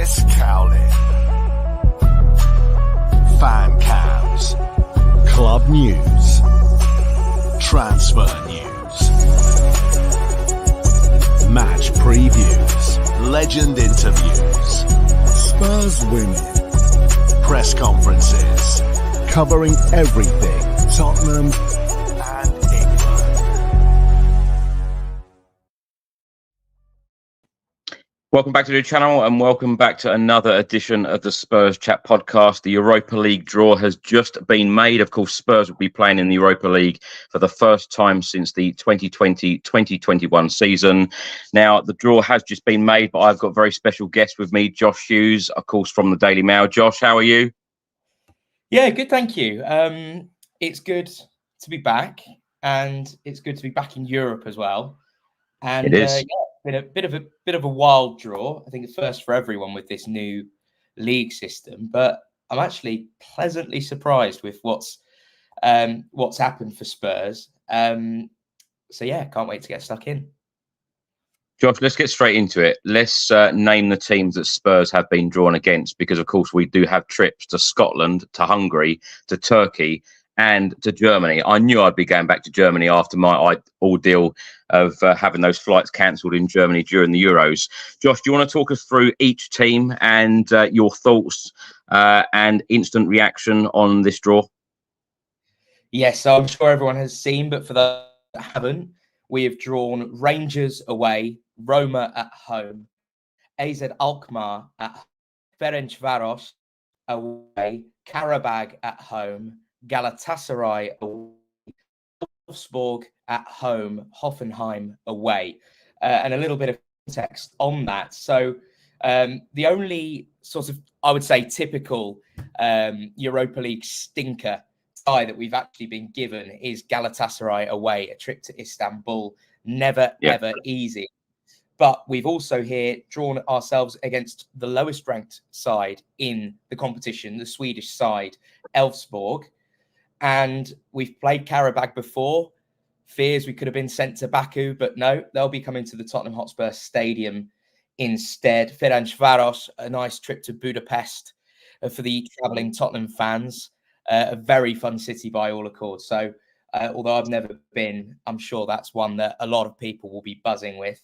Chris Cowlin. Fan cams. Club news. Transfer news. Match previews. Legend interviews. Spurs women. Press conferences. Covering everything Tottenham and England. Welcome back to the channel and welcome back to another edition of the Spurs Chat podcast. The Europa League draw has just been made. Of course, Spurs will be playing in the Europa League for the first time since the 2020-2021 season. Now, the draw has just been made, but I've got a very special guest with me, Josh Hughes, of course, from the Daily Mail. Josh, how are you? Yeah, good, thank you. It's good to be back, and it's good to be back in Europe as well. And it is. Been a bit of a wild draw. I think it's first for everyone with this new league system, but I'm actually pleasantly surprised with what's happened for Spurs. So yeah, can't wait to get stuck in. Josh, let's get straight into it. Let's name the teams that Spurs have been drawn against, because, of course, we do have trips to Scotland, to Hungary, to Turkey, and to Germany. I knew I'd be going back to Germany after my ordeal of having those flights cancelled in Germany during the Euros. Josh, do you want to talk us through each team and your thoughts and instant reaction on this draw? Yes, I'm sure everyone has seen, but for those that haven't, we have drawn Rangers away, Roma at home, AZ Alkmaar at Ferencváros away, Qarabağ at home, Galatasaray away, Elfsborg at home, Hoffenheim away. And a little bit of context on that. So the only sort of, I would say, typical Europa League stinker tie that we've actually been given is Galatasaray away, a trip to Istanbul. Never, ever easy. But we've also here drawn ourselves against the lowest ranked side in the competition, the Swedish side, Elfsborg. And we've played Qarabağ before. Fears we could have been sent to Baku, but no, they'll be coming to the Tottenham Hotspur Stadium instead. Ferencváros, a nice trip to Budapest for the travelling Tottenham fans. A very fun city by all accords. So although I've never been, I'm sure that's one that a lot of people will be buzzing with.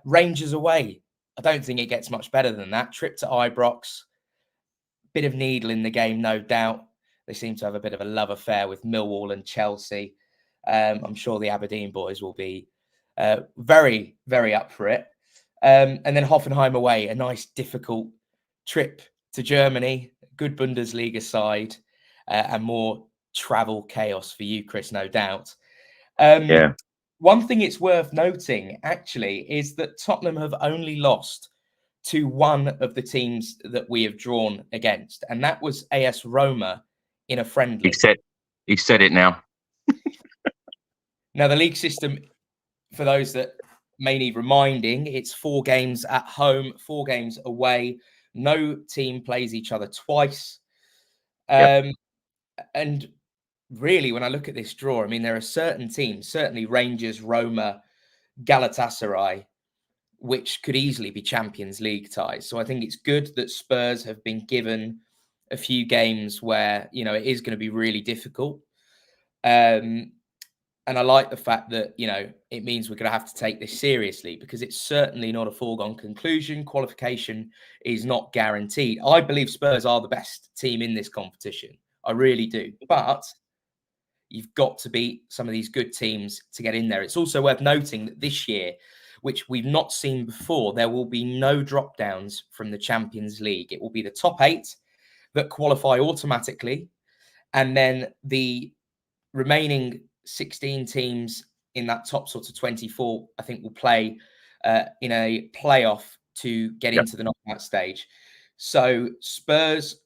Rangers away. I don't think it gets much better than that. Trip to Ibrox. Bit of needle in the game, no doubt. They seem to have a bit of a love affair with Millwall and Chelsea. I'm sure the Aberdeen boys will be very, very up for it. And then Hoffenheim away, a nice, difficult trip to Germany, good Bundesliga side, and more travel chaos for you, Chris, no doubt. One thing it's worth noting, actually, is that Tottenham have only lost to one of the teams that we have drawn against, and that was AS Roma in a friendly. He said it now. Now, the league system, for those that may need reminding, it's 4 games at home, 4 games away. No team plays each other twice. And really, when I look at this draw, I mean, there are certain teams, certainly Rangers, Roma, Galatasaray, which could easily be Champions League ties. So I think it's good that Spurs have been given a few games where, you know, it is going to be really difficult. And I like the fact that, you know, it means we're going to have to take this seriously, because it's certainly not a foregone conclusion. Qualification is not guaranteed. I believe Spurs are the best team in this competition. I really do. But you've got to beat some of these good teams to get in there. It's also worth noting that this year, which we've not seen before, there will be no drop downs from the Champions League. It will be the top 8 that qualify automatically. And then the remaining 16 teams in that top sort of 24, I think, will play in a playoff to get into the knockout stage. So Spurs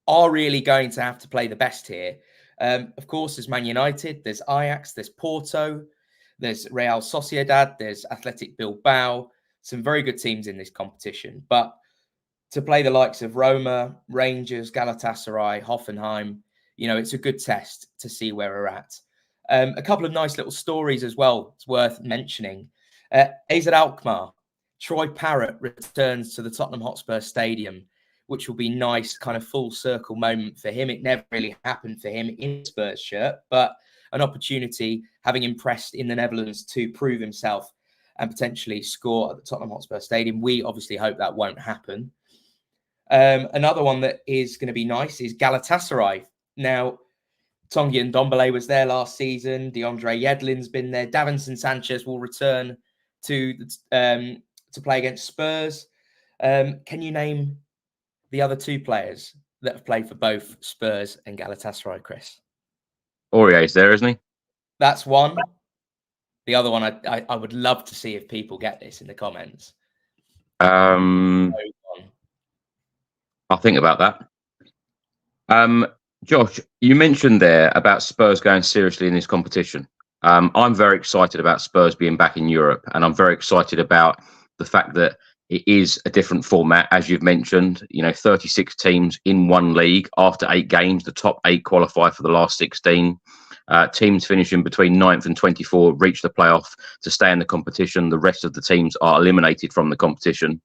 are really going to have to play the best here. Of course, there's Man United, there's Ajax, there's Porto, there's Real Sociedad, there's Athletic Bilbao, some very good teams in this competition. But to play the likes of Roma, Rangers, Galatasaray, Hoffenheim, you know, it's a good test to see where we're at. A couple of nice little stories as well, it's worth mentioning. AZ Alkmaar, Troy Parrott returns to the Tottenham Hotspur Stadium, which will be nice, kind of full circle moment for him. It never really happened for him in Spurs shirt, but an opportunity, having impressed in the Netherlands, to prove himself and potentially score at the Tottenham Hotspur Stadium. We obviously hope that won't happen. Another one that is going to be nice is Galatasaray. Now, Tanguy Ndombele was there last season. DeAndre Yedlin's been there. Davinson Sanchez will return to play against Spurs. Can you name the other two players that have played for both Spurs and Galatasaray, Chris? Aurier's there, isn't he? That's one. The other one, I would love to see if people get this in the comments. I'll think about that. Josh, you mentioned there about Spurs going seriously in this competition. I'm very excited about Spurs being back in Europe, and I'm very excited about the fact that it is a different format, as you've mentioned. 36 teams in one league after 8 games. The top 8 qualify for the last 16. Teams finishing between 9th and 24 reach the playoff to stay in the competition. The rest of the teams are eliminated from the competition.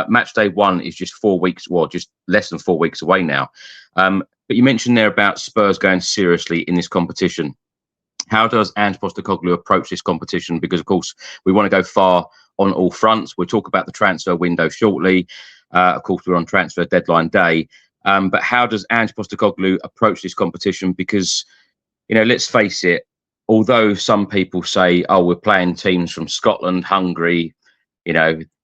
Match day 1 is just 4 weeks, well, just less than 4 weeks away now. But you mentioned there about Spurs going seriously in this competition. How does Ange Postecoglou approach this competition? Because, of course, we want to go far on all fronts. We'll talk about the transfer window shortly. Of course, we're on transfer deadline day. But how does Ange Postecoglou approach this competition? Because, let's face it, although some people say, oh, we're playing teams from Scotland, Hungary,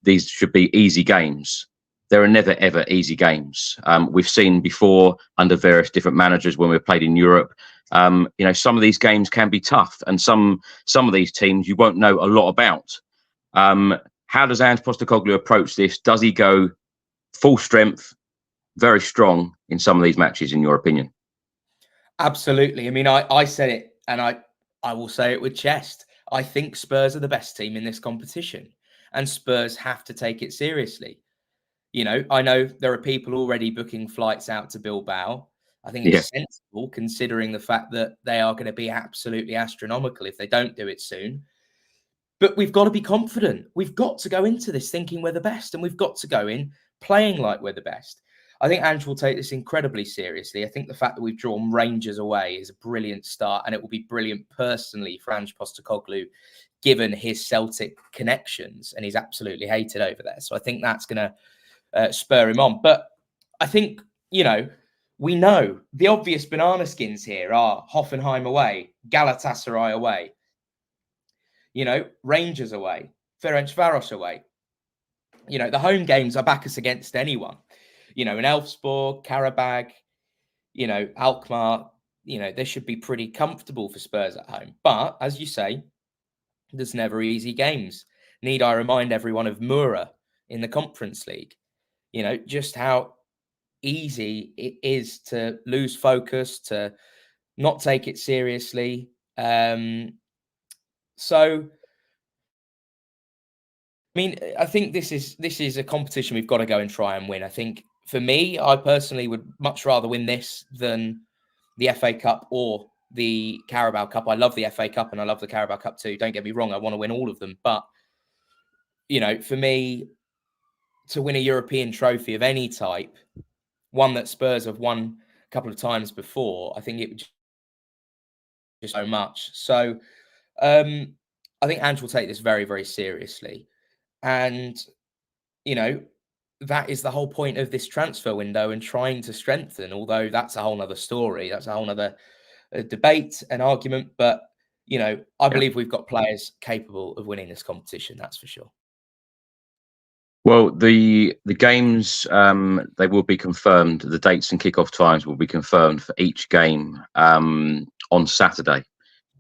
these should be easy games. There are never, ever easy games. We've seen before under various different managers when we've played in Europe, some of these games can be tough, and some of these teams you won't know a lot about. How does Ange Postecoglou approach this? Does he go full strength, very strong in some of these matches, in your opinion? Absolutely. I mean, I said it, and I will say it with chest. I think Spurs are the best team in this competition, and Spurs have to take it seriously. I know there are people already booking flights out to Bilbao. I think it's sensible, considering the fact that they are going to be absolutely astronomical if they don't do it soon. But we've got to be confident. We've got to go into this thinking we're the best, and we've got to go in playing like we're the best. I think Ange will take this incredibly seriously. I think the fact that we've drawn Rangers away is a brilliant start, and it will be brilliant personally for Ange Postecoglou, given his Celtic connections, and he's absolutely hated over there. So I think that's going to spur him on. But I think, we know the obvious banana skins here are Hoffenheim away, Galatasaray away, Rangers away, Ferencváros away. The home games are back us against anyone. In Elfsborg, Qarabağ, Alkmaar, they should be pretty comfortable for Spurs at home. But as you say, there's never easy games. Need I remind everyone of Mura in the Conference League? Just how easy it is to lose focus, to not take it seriously. So, I think this is a competition we've got to go and try and win. I think for me, I personally would much rather win this than the FA Cup or the Carabao Cup. I love the FA Cup and I love the Carabao Cup too. Don't get me wrong. I want to win all of them. But, for me, to win a European trophy of any type, one that Spurs have won a couple of times before, I think it would just so much. So I think Ange will take this very, very seriously. And, that is the whole point of this transfer window and trying to strengthen, although that's a whole nother story. That's a whole nother debate and argument. But, I believe we've got players capable of winning this competition. That's for sure. Well, the games, they will be confirmed. The dates and kickoff times will be confirmed for each game on Saturday.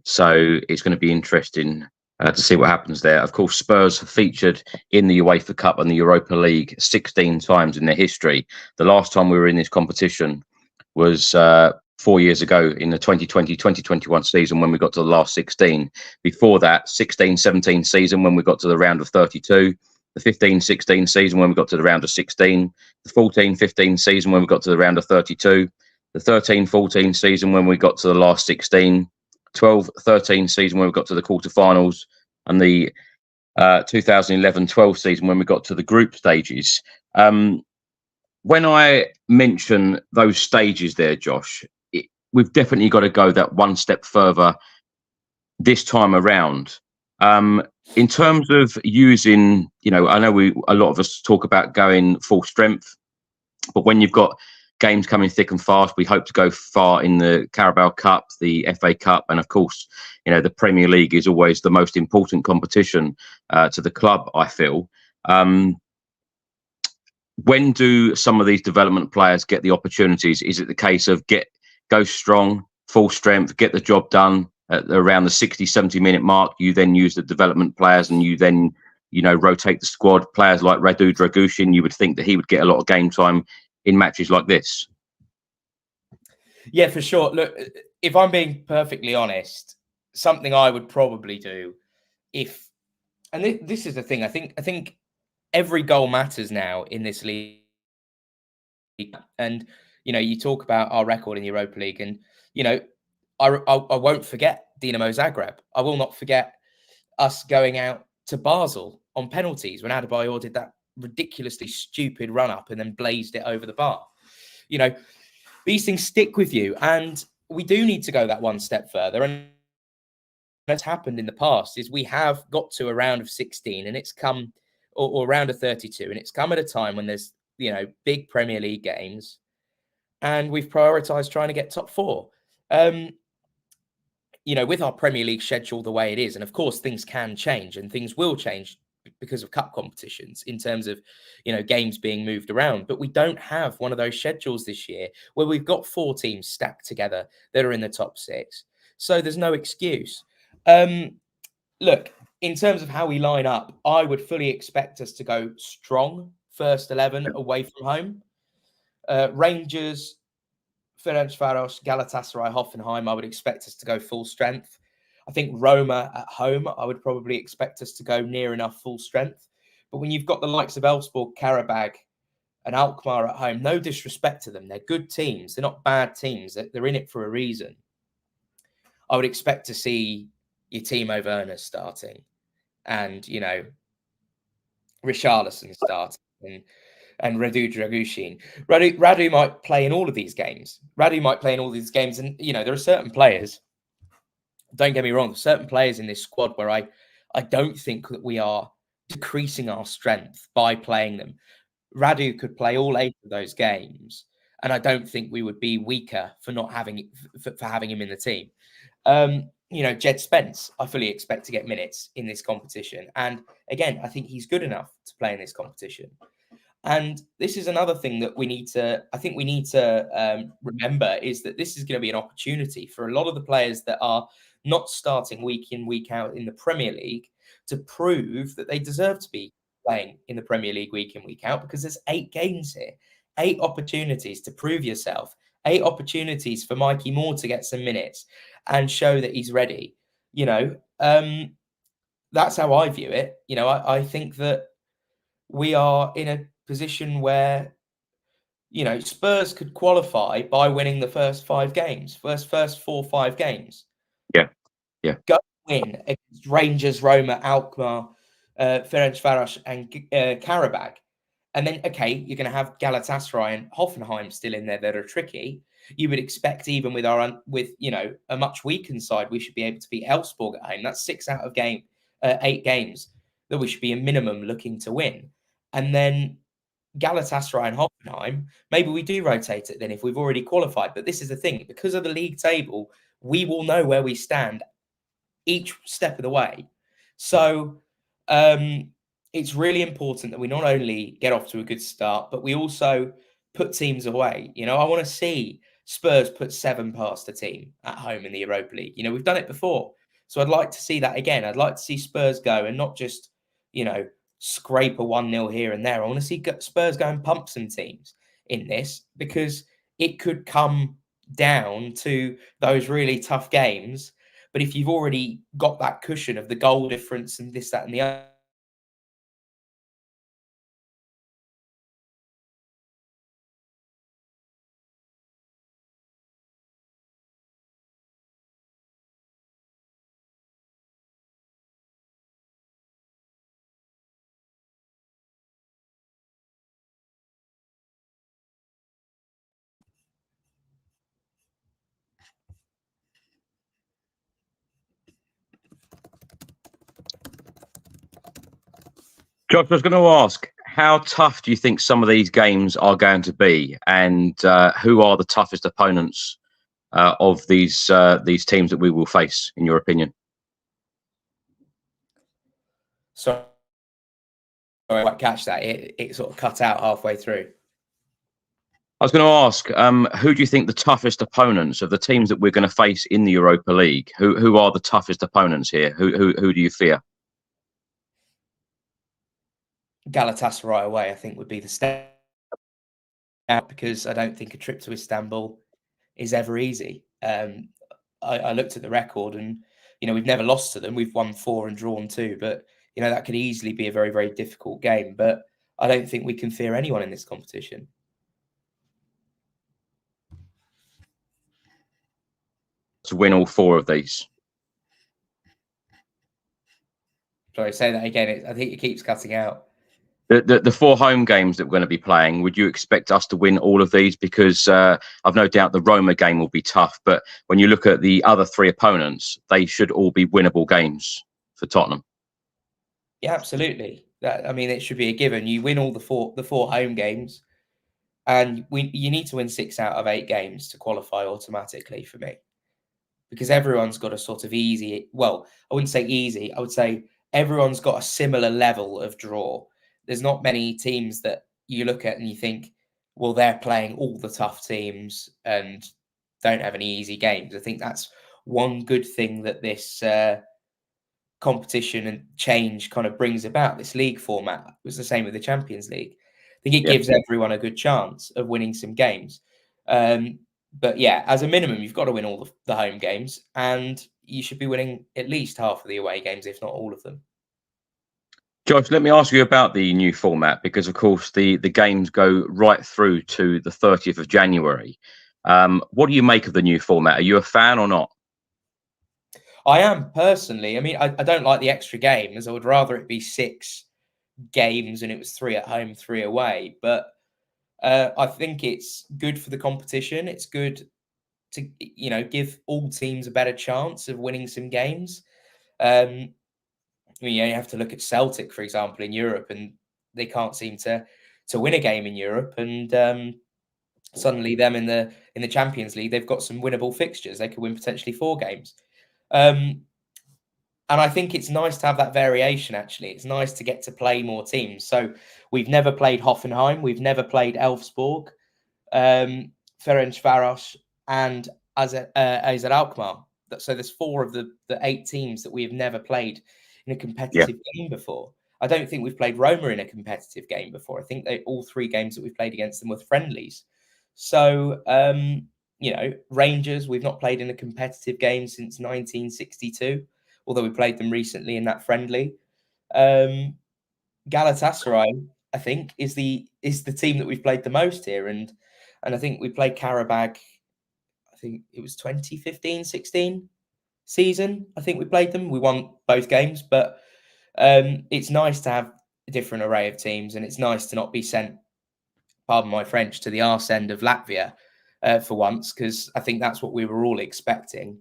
So it's going to be interesting to see what happens there. Of course, Spurs have featured in the UEFA Cup and the Europa League 16 times in their history. The last time we were in this competition was 4 years ago in the 2020-2021 season when we got to the last 16. Before that, 16-17 season when we got to the round of 32. The 15-16 season when we got to the round of 16, the 14-15 season when we got to the round of 32, the 13-14 season when we got to the last 16, 12-13 season when we got to the quarterfinals, and the 2011-12 season when we got to the group stages. When I mention those stages there, Josh, we've definitely got to go that one step further this time around. In terms of using, I know a lot of us talk about going full strength, but when you've got games coming thick and fast, we hope to go far in the Carabao Cup, the FA Cup, and of course, the Premier League is always the most important competition to the club, I feel. When do some of these development players get the opportunities? Is it the case of go strong, full strength, get the job done at around the 60, 70-minute mark? You then use the development players and you then, rotate the squad. Players like Radu Dragushin, you would think that he would get a lot of game time in matches like this. Yeah, for sure. Look, if I'm being perfectly honest, something I would probably do this is the thing, I think every goal matters now in this league. And, you talk about our record in the Europa League and, I won't forget Dinamo Zagreb. I will not forget us going out to Basel on penalties when Adebayor did that ridiculously stupid run up and then blazed it over the bar. These things stick with you, and we do need to go that one step further. And that's happened in the past is we have got to a round of 16 and it's come or round of 32 and it's come at a time when there's big Premier League games and we've prioritized trying to get top four. With our Premier League schedule the way it is, and of course things can change and things will change because of cup competitions in terms of games being moved around, but we don't have one of those schedules this year where we've got 4 teams stacked together that are in the top 6, so there's no excuse. Look, in terms of how we line up, I would fully expect us to go strong first 11 away from home. Rangers, Ferencváros, Galatasaray, Hoffenheim, I would expect us to go full strength. I think Roma at home, I would probably expect us to go near enough full strength. But when you've got the likes of Elfsborg, Qarabağ, and Alkmaar at home, no disrespect to them, they're good teams. They're not bad teams. They're in it for a reason. I would expect to see your Timo Werner starting and, Richarlison starting and Radu Dragushin. Radu might play in all of these games. And, there are certain players, don't get me wrong, certain players in this squad where I don't think that we are decreasing our strength by playing them. Radu could play all 8 of those games, and I don't think we would be weaker for not having for having him in the team. Jed Spence, I fully expect to get minutes in this competition, and again, I think he's good enough to play in this competition. And this is another thing that we need to remember is that this is going to be an opportunity for a lot of the players that are not starting week in, week out in the Premier League to prove that they deserve to be playing in the Premier League week in, week out, because there's 8 games here, 8 opportunities to prove yourself, 8 opportunities for Mikey Moore to get some minutes and show that he's ready. That's how I view it. I think that we are in a position where, Spurs could qualify by winning the first 5 games, first 4-5 games. Yeah. Go win against Rangers, Roma, Alkmaar, Ferencváros, and Qarabağ. And then, okay, you're going to have Galatasaray and Hoffenheim still in there that are tricky. You would expect, even with a much weakened side, we should be able to beat Elfsborg at home. That's 6 out of 8 games that we should be a minimum looking to win. And then Galatasaray and Hoffenheim, maybe we do rotate it then if we've already qualified. But this is the thing, because of the league table, we will know where we stand each step of the way. So it's really important that we not only get off to a good start, but we also put teams away. I want to see Spurs put 7 past a team at home in the Europa League. We've done it before. So I'd like to see that again. I'd like to see Spurs go and not just, scrape a 1-0 here and there. I want to see Spurs go and pump some teams in this, because it could come down to those really tough games. But if you've already got that cushion of the goal difference and this, that, and the other, Josh, I was going to ask, how tough do you think some of these games are going to be, and who are the toughest opponents of these teams that we will face, in your opinion? Sorry, I didn't catch that. It sort of cut out halfway through. I was going to ask, who do you think the toughest opponents of the teams that we're going to face in the Europa League? Who are the toughest opponents here? Who do you fear? Galatasaray away, I think, would be the step out, because I don't think a trip to Istanbul is ever easy. I looked at the record, and we've never lost to them. We've won 4 and drawn 2, but that could easily be a very, very difficult game. But I don't think we can fear anyone in this competition. To win all 4 of these. Sorry, say that again. I think it keeps cutting out. The 4 home games that we're going to be playing, would you expect us to win all of these? Because I've no doubt the Roma game will be tough, but when you look at the other 3 opponents, they should all be winnable games for Tottenham. Yeah, absolutely. It should be a given. You win all the four home games, and you need to win 6 out of 8 games to qualify automatically for me, because everyone's got a sort of easy. Well, I wouldn't say easy. I would say everyone's got a similar level of draw. There's not many teams that you look at and you think, well, they're playing all the tough teams and don't have any easy games. I think that's one good thing that this competition and change kind of brings about. This league format was the same with the Champions League. I think it gives everyone a good chance of winning some games. But yeah, as a minimum, you've got to win all the home games, and you should be winning at least half of the away games, if not all of them. Josh, let me ask you about the new format, because, of course, the games go right through to the 30th of January. What do you make of the new format? Are you a fan or not? I am, personally. I don't like the extra games. I would rather it be 6 games and it was 3 at home, 3 away. But I think it's good for the competition. It's good to, give all teams a better chance of winning some games. You have to look at Celtic, for example, in Europe, and they can't seem to win a game in Europe. And suddenly, them in the Champions League, they've got some winnable fixtures. They could win potentially 4 games. And I think it's nice to have that variation. Actually, it's nice to get to play more teams. So we've never played Hoffenheim, we've never played Elfsborg, Ferencváros, and AZ Alkmaar. So there's 4 of the 8 teams that we have never played in a competitive game before. I don't think we've played Roma in a competitive game before. I think all 3 games that we've played against them were friendlies. So, Rangers, we've not played in a competitive game since 1962, although we played them recently in that friendly. Galatasaray, I think, is the team that we've played the most here. And I think we played Qarabağ, I think it was 2015-16 season. I think we played them. We won both games, but it's nice to have a different array of teams, and it's nice to not be sent, pardon my French, to the arse end of Latvia for once, because I think that's what we were all expecting.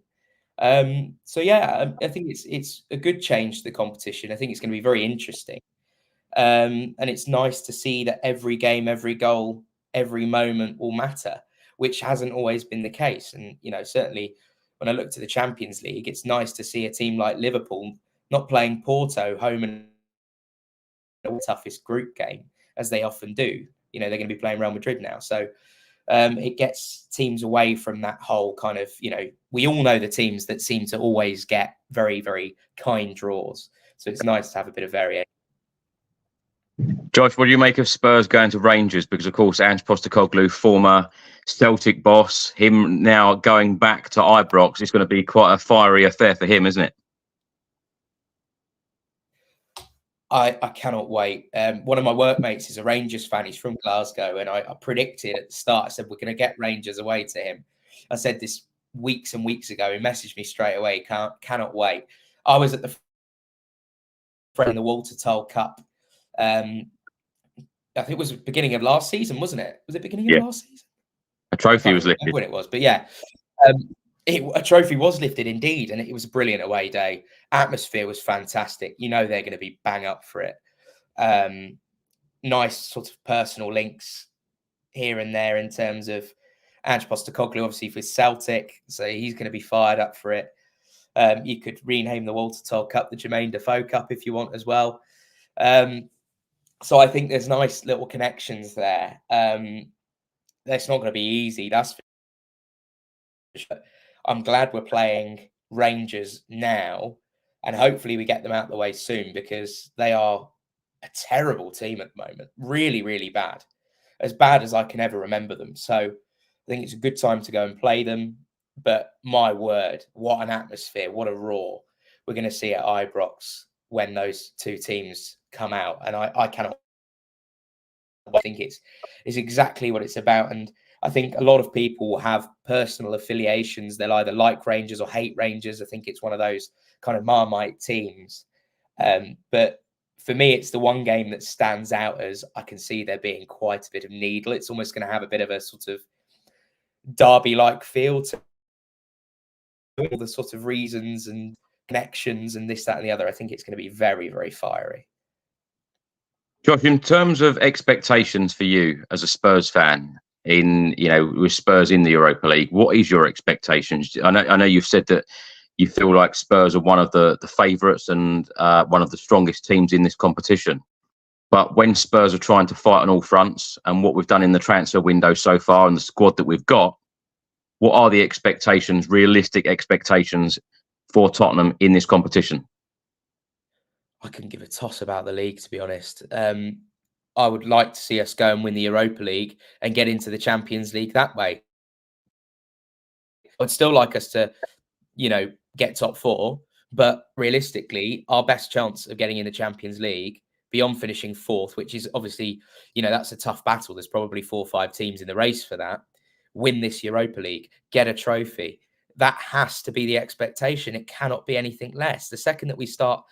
I think it's a good change to the competition. I think it's going to be very interesting. And it's nice to see that every game, every goal, every moment will matter, which hasn't always been the case. And, certainly when I look to the Champions League, it's nice to see a team like Liverpool not playing Porto home in the toughest group game, as they often do. They're going to be playing Real Madrid now. So it gets teams away from that whole kind of, we all know the teams that seem to always get very, very kind draws. So it's nice to have a bit of variation. Josh, what do you make of Spurs going to Rangers? Because, of course, Ange Postecoglou, former Celtic boss, him now going back to Ibrox, it's going to be quite a fiery affair for him, isn't it? I cannot wait. One of my workmates is a Rangers fan. He's from Glasgow, and I predicted at the start, I said, we're going to get Rangers away to him. I said this weeks and weeks ago. He messaged me straight away. Cannot wait. I was at the Walter Toll Cup. I think it was the beginning of last season, wasn't it? Was it beginning of last season? A trophy was lifted. When it was, but yeah. A trophy was lifted indeed, and it was a brilliant away day. Atmosphere was fantastic. They're going to be bang up for it. nice sort of personal links here and there in terms of Ange Postecoglou, obviously for Celtic, so he's going to be fired up for it. You could rename the Walter Toll Cup the Jermaine Defoe Cup if you want as well. So I think there's nice little connections there. That's not going to be easy. That's for sure. I'm glad we're playing Rangers now, and hopefully we get them out of the way soon, because they are a terrible team at the moment. Really, really bad. As bad as I can ever remember them. So I think it's a good time to go and play them. But my word, what an atmosphere, what a roar we're going to see at Ibrox when those two teams come out. And I cannot. I think it's exactly what it's about. And I think a lot of people have personal affiliations. They'll either like Rangers or hate Rangers. I think it's one of those kind of Marmite teams. But for me, it's the one game that stands out as I can see there being quite a bit of needle. It's almost going to have a bit of a sort of derby-like feel to all the sort of reasons and connections and this, that, and the other. I think it's going to be very, very fiery. Josh, in terms of expectations for you as a Spurs fan, with Spurs in the Europa League, what is your expectations? I know you've said that you feel like Spurs are one of the favourites and one of the strongest teams in this competition. But when Spurs are trying to fight on all fronts, and what we've done in the transfer window so far and the squad that we've got, what are the expectations, realistic expectations for Tottenham in this competition? I couldn't give a toss about the league, to be honest. I would like to see us go and win the Europa League and get into the Champions League that way. I'd still like us to, get top four, but realistically, our best chance of getting in the Champions League, beyond finishing fourth, which is obviously, that's a tough battle. There's probably 4 or 5 teams in the race for that. Win this Europa League, get a trophy. That has to be the expectation. It cannot be anything less. The second that we start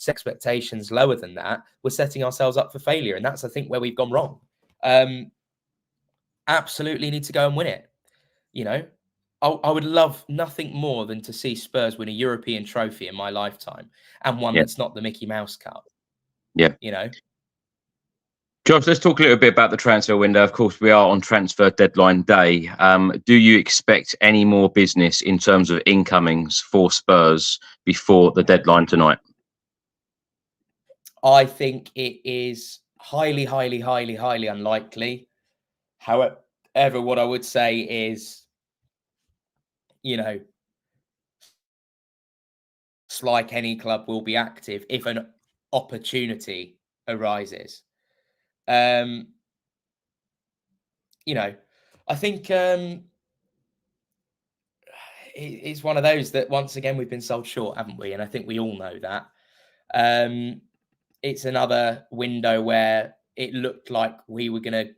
expectations lower than that, we're setting ourselves up for failure. And that's, I think, where we've gone wrong. Absolutely need to go and win it. I would love nothing more than to see Spurs win a European trophy in my lifetime, and one that's not the Mickey Mouse Cup. Yeah. Josh, let's talk a little bit about the transfer window. Of course, we are on transfer deadline day. Do you expect any more business in terms of incomings for Spurs before the deadline tonight? I think it is highly, highly, highly, highly unlikely. However, what I would say is, it's like any club will be active if an opportunity arises. I think it's one of those that, once again, we've been sold short, haven't we? And I think we all know that. It's another window where it looked like we were going to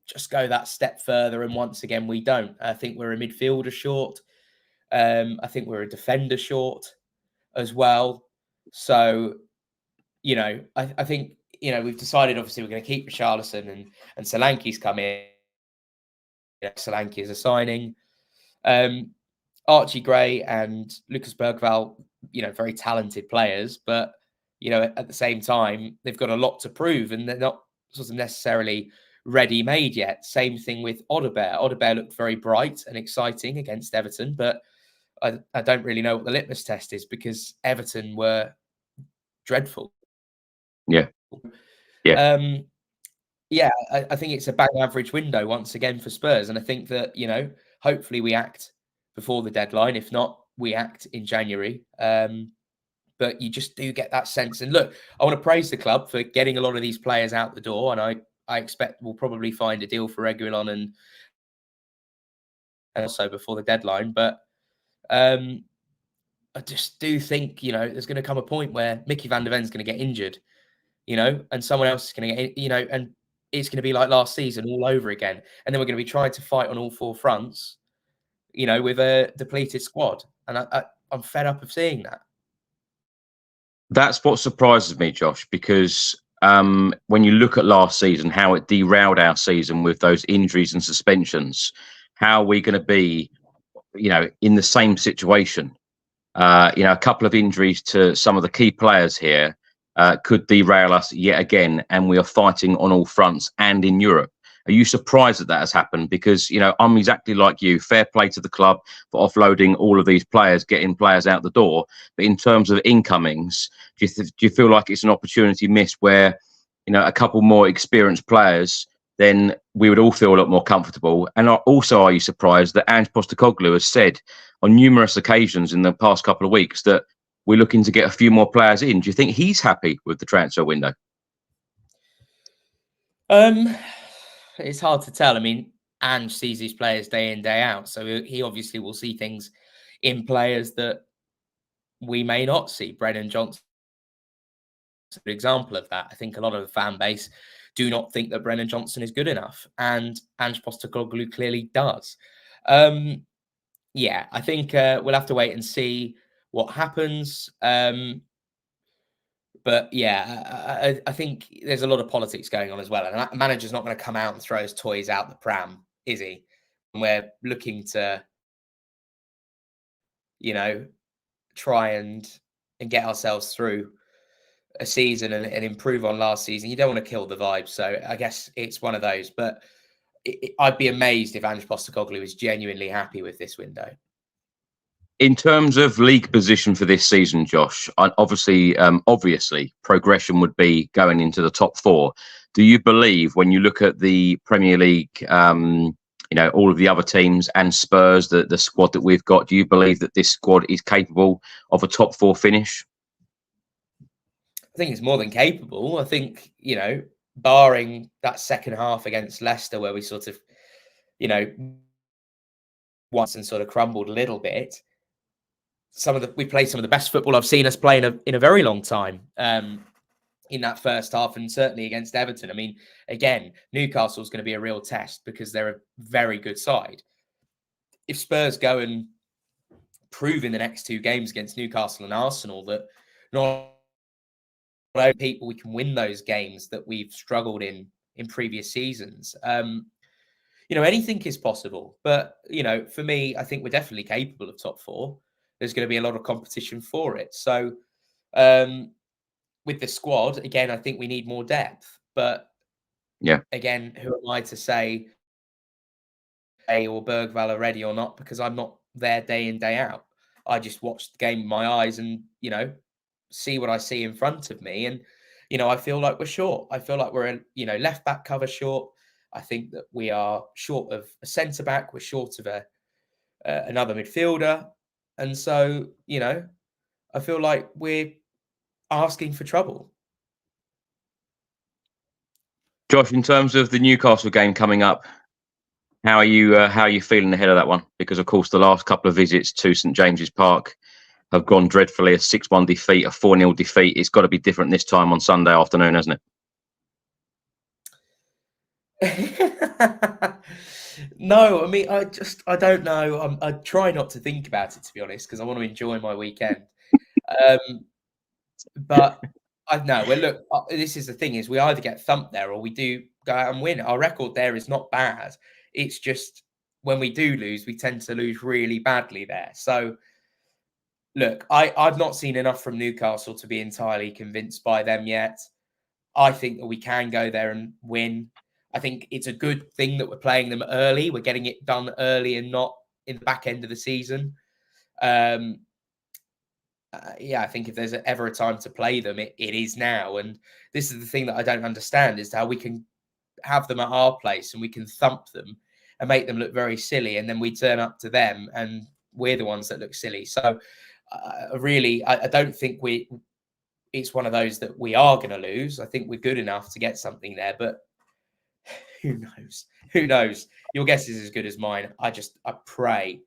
just go that step further, and once again, we don't. I think we're a midfielder short. I think we're a defender short as well. So, I think, we've decided, obviously, we're going to keep Richarlison and Solanke's come in. Solanke is a signing. Archie Gray and Lucas Bergvall, very talented players, but, at the same time, they've got a lot to prove, and they're not sort of necessarily ready-made yet. Same thing with Odegaard. Odegaard looked very bright and exciting against Everton, but I don't really know what the litmus test is, because Everton were dreadful. Yeah. I think it's a bang average window once again for Spurs. And I think that, hopefully we act before the deadline. If not, we act in January. But you just do get that sense. And look, I want to praise the club for getting a lot of these players out the door. And I expect we'll probably find a deal for Reguilon and also before the deadline. But I just do think, there's going to come a point where Mickey van der Ven's going to get injured, and someone else is going to get, and it's going to be like last season all over again. And then we're going to be trying to fight on all 4 fronts, with a depleted squad. And I'm fed up of seeing that. That's what surprises me, Josh, because when you look at last season, how it derailed our season with those injuries and suspensions, how are we going to be, in the same situation? A couple of injuries to some of the key players here could derail us yet again, and we are fighting on all fronts and in Europe. Are you surprised that that has happened? Because, you know, I'm exactly like you. Fair play to the club for offloading all of these players, getting players out the door. But in terms of incomings, do you feel like it's an opportunity missed where, you know, a couple more experienced players, then we would all feel a lot more comfortable? And also, are you surprised that Ange Postecoglou has said on numerous occasions in the past couple of weeks that we're looking to get a few more players in? Do you think he's happy with the transfer window? It's hard to tell. I mean, Ange sees these players day in, day out. So he obviously will see things in players that we may not see. Brennan Johnson is an example of that. I think a lot of the fan base do not think that Brennan Johnson is good enough. And Ange Postecoglou clearly does. Yeah, I think we'll have to wait and see what happens. But yeah, I think there's a lot of politics going on as well. And a manager's not going to come out and throw his toys out the pram, is he? And we're looking to, you know, try and get ourselves through a season and improve on last season. You don't want to kill the vibe. So I guess it's one of those. But I'd be amazed if Ange Postecoglou is genuinely happy with this window. In terms of league position for this season, Josh, obviously, progression would be going into the top four. Do you believe, when you look at the Premier League, you know, all of the other teams and Spurs, the squad that we've got, do you believe that this squad is capable of a top four finish? I think it's more than capable. I think, you know, barring that second half against Leicester where we sort of, you know, once and sort of crumbled a little bit, we played some of the best football I've seen us play in a very long time in that first half, and certainly against Everton. I mean, again, Newcastle is going to be a real test because they're a very good side. If Spurs go and prove in the next two games against Newcastle and Arsenal that not only people we can win those games that we've struggled in previous seasons, you know, anything is possible. But, you know, for me, I think we're definitely capable of top four. There's going to be a lot of competition for it. So with the squad, again, I think we need more depth. But yeah, again, who am I to say A or Bergvall are ready or not? Because I'm not there day in, day out. I just watch the game with my eyes and, you know, see what I see in front of me. And, you know, I feel like we're short. I feel like we're, you know, left back cover short. I think that we are short of a centre back. We're short of another midfielder. And so, you know, I feel like we're asking for trouble. Josh, in terms of the Newcastle game coming up, how are you feeling ahead of that one? Because, of course, the last couple of visits to St James's Park have gone dreadfully. A 6-1 defeat, a 4-0 defeat. It's got to be different this time on Sunday afternoon, hasn't it? No, I mean, I don't know. I try not to think about it, to be honest, because I want to enjoy my weekend. But I know. Well, look, this is the thing: is we either get thumped there or we do go out and win. Our record there is not bad. It's just when we do lose, we tend to lose really badly there. So, look, I've not seen enough from Newcastle to be entirely convinced by them yet. I think that we can go there and win. I think it's a good thing that we're playing them early. We're getting it done early and not in the back end of the season. Yeah, I think if there's ever a time to play them, it is now. And this is the thing that I don't understand, is how we can have them at our place and we can thump them and make them look very silly. And then we turn up to them and we're the ones that look silly. So really, I don't think it's one of those that we are going to lose. I think we're good enough to get something there, but who knows? Who knows? Your guess is as good as mine. I pray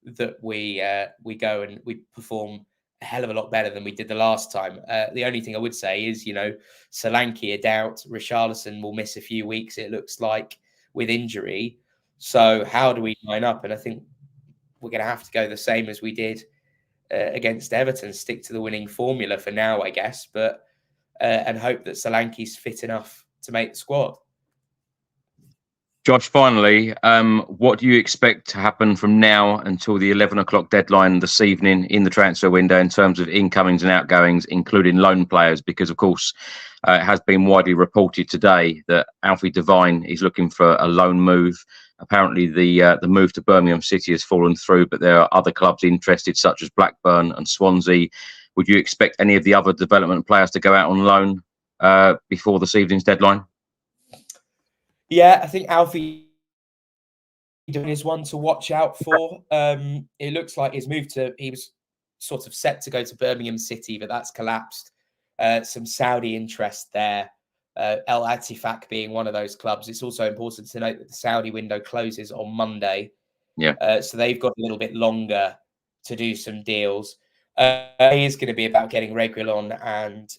that we go and we perform a hell of a lot better than we did the last time. The only thing I would say is, you know, Solanke a doubt. Richarlison will miss a few weeks, it looks like, with injury. So how do we line up? And I think we're going to have to go the same as we did against Everton. Stick to the winning formula for now, I guess, but and hope that Solanke's fit enough to make the squad. Josh, finally, what do you expect to happen from now until the 11 o'clock deadline this evening in the transfer window in terms of incomings and outgoings, including loan players? Because, of course, it has been widely reported today that Alfie Devine is looking for a loan move. Apparently, the move to Birmingham City has fallen through, but there are other clubs interested, such as Blackburn and Swansea. Would you expect any of the other development players to go out on loan before this evening's deadline? Yeah, I think Alfie is one to watch out for. It looks like he was sort of set to go to Birmingham City, but that's collapsed. Some Saudi interest there. El Attifaq being one of those clubs. It's also important to note that the Saudi window closes on Monday. Yeah. So they've got a little bit longer to do some deals. It is going to be about getting Reguilon and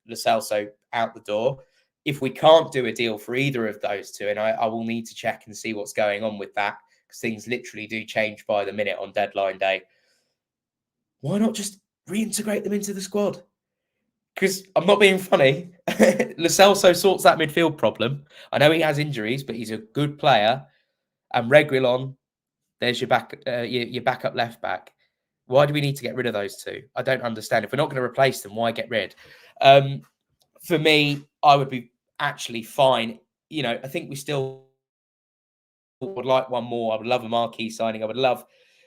Lo Celso out the door. If we can't do a deal for either of those two, and I will need to check and see what's going on with that, because things literally do change by the minute on deadline day, why not just reintegrate them into the squad? Because I'm not being funny. Lo Celso sorts that midfield problem. I know he has injuries, but he's a good player. And Reguilon, there's your backup left back. Why do we need to get rid of those two? I don't understand. If we're not going to replace them, why get rid? For me, I would be actually fine. You know, I think we still would like one more. I would love a marquee signing. I would love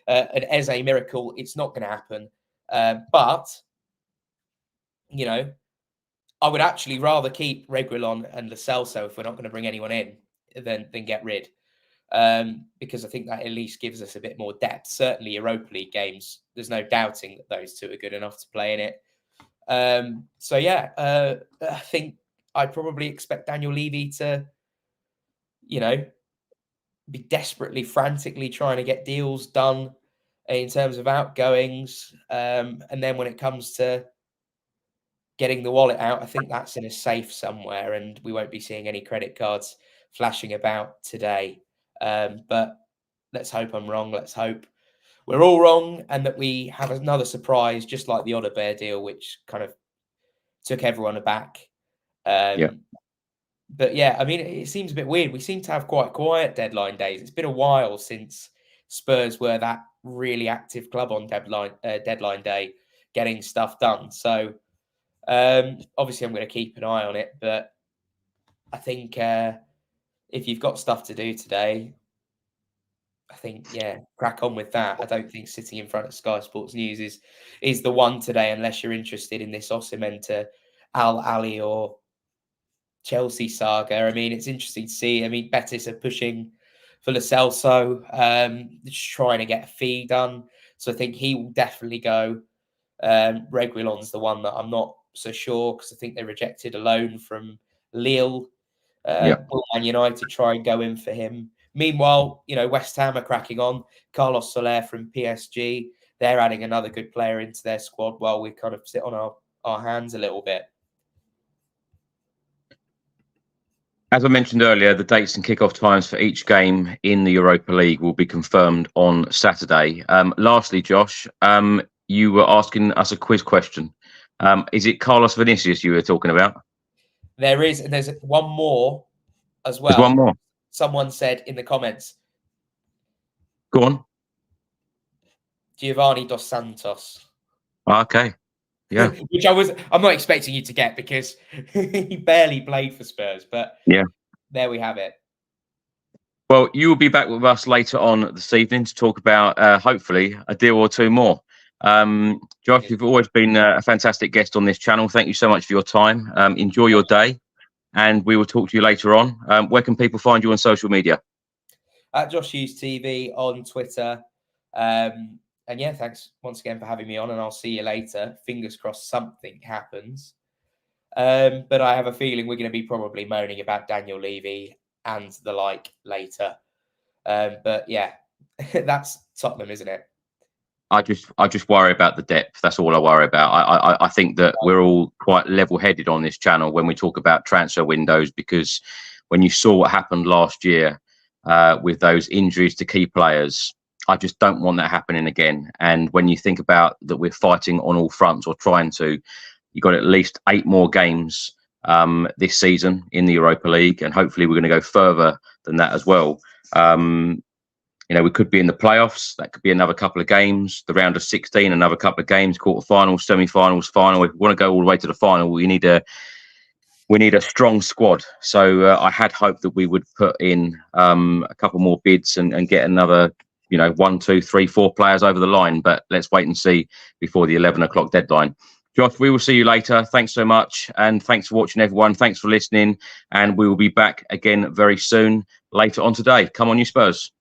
an Eze miracle. It's not going to happen. But, you know, I would actually rather keep Reguilon and Lo Celso if we're not going to bring anyone in than get rid. Because I think that at least gives us a bit more depth. Certainly Europa League games, there's no doubting that those two are good enough to play in it. So yeah, I think I'd probably expect Daniel Levy to, you know, be desperately, frantically trying to get deals done in terms of outgoings. And then when it comes to getting the wallet out, I think that's in a safe somewhere and we won't be seeing any credit cards flashing about today. But let's hope I'm wrong. Let's hope we're all wrong and that we have another surprise, just like the Odebear deal, which kind of took everyone aback. But yeah, I mean, it seems a bit weird. We seem to have quite quiet deadline days. It's been a while since Spurs were that really active club on deadline day, getting stuff done. So obviously I'm going to keep an eye on it, but I think if you've got stuff to do today, I think, yeah, crack on with that. I don't think sitting in front of Sky Sports News is the one today, unless you're interested in this Osimhen to Al Ali or Chelsea saga. I mean, it's interesting to see. I mean, Betis are pushing for Lo Celso, just trying to get a fee done. So I think he will definitely go. Reguilon's the one that I'm not so sure, because I think they rejected a loan from Lille. Will Man United try and go in for him? Meanwhile, you know, West Ham are cracking on. Carlos Soler from PSG, they're adding another good player into their squad while we kind of sit on our hands a little bit. As I mentioned earlier, the dates and kickoff times for each game in the Europa League will be confirmed on Saturday. Lastly, Josh, you were asking us a quiz question. Is it Carlos Vinicius you were talking about? There is, and there's one more as well. There's one more. Someone said in the comments. Go on. Giovanni Dos Santos. Okay. Yeah. Which I'm not expecting you to get because he barely played for Spurs, but yeah, there we have it. Well, you will be back with us later on this evening to talk about hopefully a deal or two more. Josh, you've always been a fantastic guest on this channel. Thank you so much for your time. Enjoy your day, and we will talk to you later on. Where can people find you on social media? At Josh Hughes TV on Twitter. And yeah, thanks once again for having me on, and I'll see you later. Fingers crossed something happens. But I have a feeling we're going to be probably moaning about Daniel Levy and the like later. But yeah, that's Tottenham, isn't it? I just worry about the depth. That's all I worry about. I think that we're all quite level-headed on this channel when we talk about transfer windows, because when you saw what happened last year with those injuries to key players, I just don't want that happening again. And when you think about that we're fighting on all fronts, or trying to, you've got at least 8 more games this season in the Europa League, and hopefully we're going to go further than that as well. You know, we could be in the playoffs. That could be another couple of games. The round of 16, another couple of games, quarterfinals, semi-finals, final. If we want to go all the way to the final, we need a strong squad. So I had hoped that we would put in a couple more bids and get another, you know, 1, 2, 3, 4 players over the line. But let's wait and see before the 11 o'clock deadline. Josh, we will see you later. Thanks so much. And thanks for watching, everyone. Thanks for listening. And we will be back again very soon later on today. Come on, you Spurs.